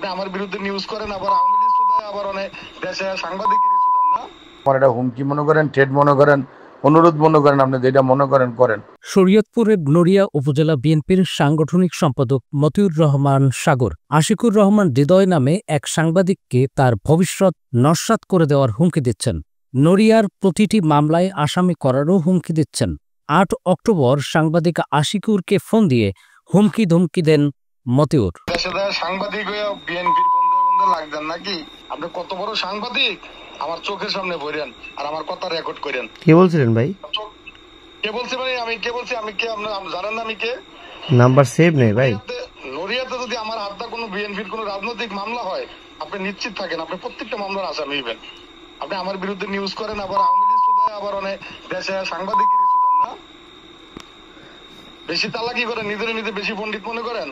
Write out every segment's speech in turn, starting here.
আপনি আমার বিরুদ্ধে নিউজ করেন, আবার আওয়ামী লীগ সুদায়, আবার অনেক দেশে সাংবাদিকেরই সুদান না। আমার এটা হুমকি মনে করেন, ঠেট মনে করেন, অনুরোধ মনে করেন, আপনি যেটা মনে করেন করেন। শরীয়তপুরের নড়িয়া উপজেলা বিএনপির সাংগঠনিক সম্পাদক মতিউর রহমান সাগর আশিকুর রহমান হৃদয় নামে এক সাংবাদিককে তার ভবিষ্যৎ নস্যাৎ করে দেওয়ার হুমকি দিচ্ছেন। নড়িয়ার প্রতিটি মামলায় আসামি করারও হুমকি দিচ্ছেন। ৮ অক্টোবর সাংবাদিক আশিকুরকে ফোন দিয়ে হুমকি ধমকি দেন মতিউর। সাংবাদিক হয়ে বিএনপির বন্ধে বন্ধে লাগছেন নাকি? আপনি কত বড় সাংবাদিক আমার চোখের সামনে বলেন আর আমার কথা রেকর্ড করেন। কে বলছিলেন ভাই? কে বলছে ভাই? আমি কে বলছি? আমি কে? আপনি জানেন না আমি কে? নাম্বার সেভ নেই ভাই। নড়িয়াতে যদি আমার হাতটা কোনো বিএনপির কোনো রাজনৈতিক মামলা হয়, আপনি নিশ্চিত থাকেন আপনি প্রত্যেকটা মামলার আসামি হইবেন। আপনি আমার বিরুদ্ধে নিউজ করেন, আবার আওয়ামী লীগ সুদায়, আবার অনেক দেশে সাংবাদিকেরই সুদান না। বেশি চালাকি করেন, নিজের নিজে বেশি পণ্ডিত মনে করেন।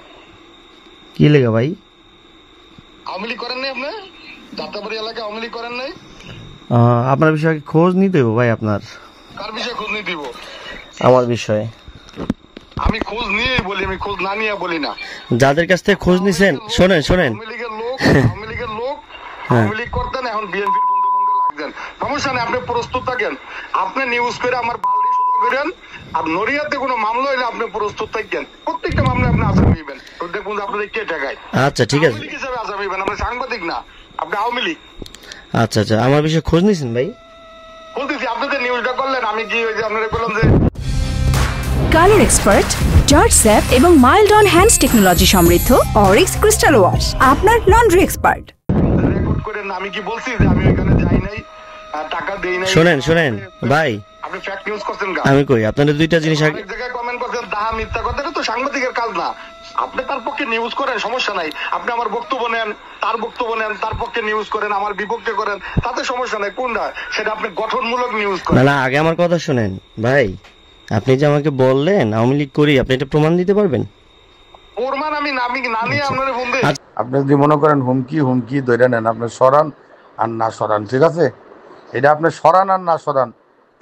কি লেগা ভাই? আওয়ামী লীগ করেন নাই আপনি? যাত্রাবাড়ি এলাকায় আওয়ামী লীগ করেন নাই? আপনার বিষয়ে খোঁজ নিতে হবে ভাই। আপনার কার বিষয়ে খোঁজ নিতে দিব? আমার বিষয়ে আমি খোঁজ নিয়েই বলি, আমি খোঁজ না নিয়ে বলি না। যাদের কাছ থেকে খোঁজ নিছেন, শোনেন আওয়ামী লীগের লোক আওয়ামী লীগ করতেন, এখন বিএনপির বন্ধে বন্ধে লাগছেন। সমস্যা নেই, আপনি প্রস্তুত থাকেন। আপনি নিউজ করে আমার বালতি সোজা করেন। আর নড়িয়াতে কোনো মামলা হইলে আপনি প্রস্তুত থাকেন, প্রত্যেকটা মামলায় আপনি আসামি হইবেন। দেখুন আপনাদের কে ঠেকায়। আচ্ছা ঠিক আছে, হিসাবে আসামি হইবেন, আপনি সাংবাদিক না, আপনি আওয়ামী লীগ। আচ্ছা আচ্ছা, আমার বিষয়ে খোঁজ নিছেন ভাই? বলতেছি আপনাদের নিউজটা করলেন, আমি কি ওই যে আপনারা বললাম যে কালার এক্সপার্ট, জর্জ স্যাপ এবং মাইল্ড অন হ্যান্ডস টেকনোলজি সমৃদ্ধ অরিক্স ক্রিস্টাল ওয়াশ আপনার লন্ড্রি এক্সপার্ট। রেকর্ড করেন। আমি কি বলছি যে আমি ওইখানে যাই নাই, টাকা দেই নাই? শোনেন ভাই, আপনি ফ্যাক্ট নিউজ করছেন। আমি কই আপনাদের দুইটা জিনিস আগে এক জায়গায় কমেন্ট করছেন দাহা মিথ্যা কথা, এটা তো সাংবাদিকের কাজ না। আপনি তার পক্ষে নিউজ করেন, সমস্যা নাই। আপনি আমার বক্তব্য নেন, তার বক্তব্য নেন, তার পক্ষে নিউজ করেন, আমার বিপক্ষে করেন, তাতে সমস্যা নাই। কোনটা সেটা আপনি গঠনমূলক নিউজ করেন। না, আগে আমার কথা শুনেন ভাই। আপনি যে আমাকে বললেন আওয়ামী লীগ করি, আপনি এটা প্রমাণ দিতে পারবেন? প্রমাণ আমি না নিয়ে আপনার বন্ধু। আপনি যদি মনে করেন হুমকি ধরে নেন, আপনি সরান আর না সরান, ঠিক আছে? এটা আপনি সরান আর না সরান,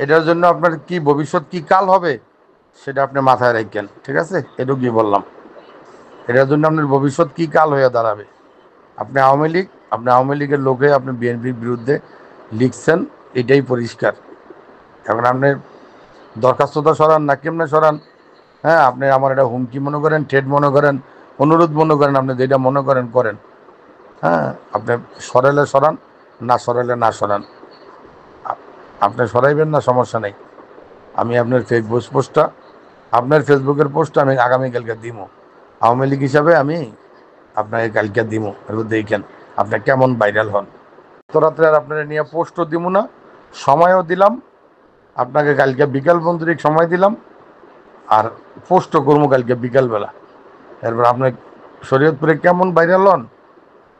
এটার জন্য আপনার কি ভবিষ্যৎ কি কাল হবে সেটা আপনি মাথায় রাখেন, ঠিক আছে? এটুকুই বললাম। এটার জন্য আপনার ভবিষ্যৎ কি কাল হয়ে দাঁড়াবে। আপনি আওয়ামী লীগের লোকে আপনি বিএনপির বিরুদ্ধে লিখছেন, এটাই পরিষ্কার। এখন আপনি দরখাস্তটা সরান না কেমনে সরান? হ্যাঁ, আপনি আমার এটা হুমকি মনে করেন, ঠেট মনে করেন, অনুরোধ মনে করেন, আপনি যেটা মনে করেন করেন। হ্যাঁ, আপনি সরাইলে সরান, না সরাইলে না সরান। আপনি সরাইবেন না, সমস্যা নেই। আমি আপনার ফেসবুকের পোস্টটা আমি আগামীকালকে দিব। আওয়ামী লীগ হিসাবে আমি আপনাকে কালকে দিব। এবার দেখেন আপনি কেমন ভাইরাল হন। তো রাত্রে আর আপনারা নিয়ে পোস্টও দিব না, সময়ও দিলাম আপনাকে, কালকে বিকাল বন্ধুরিক সময় দিলাম, আর পোস্টও করবো কালকে বিকালবেলা। এরপর আপনি শরীয়তপুরে কেমন ভাইরাল হন,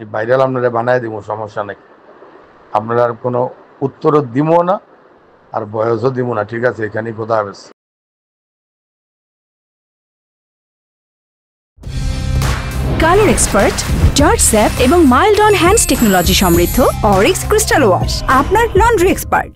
এই ভাইরাল আপনারা বানায় দিব, সমস্যা নেই। আপনারা আর কোনো উত্তরও দিব না, আর বয়সও দিব না, ঠিক আছে? এখানেই খোদা হাফেজ। কালার এক্সপার্ট, জর্জ স্যাপ এবং মাইল্ড অন হ্যান্ডস টেকনোলজি সমৃদ্ধ অরিক্স ক্রিস্টাল ওয়াশ আপনার লন্ড্রি এক্সপার্ট।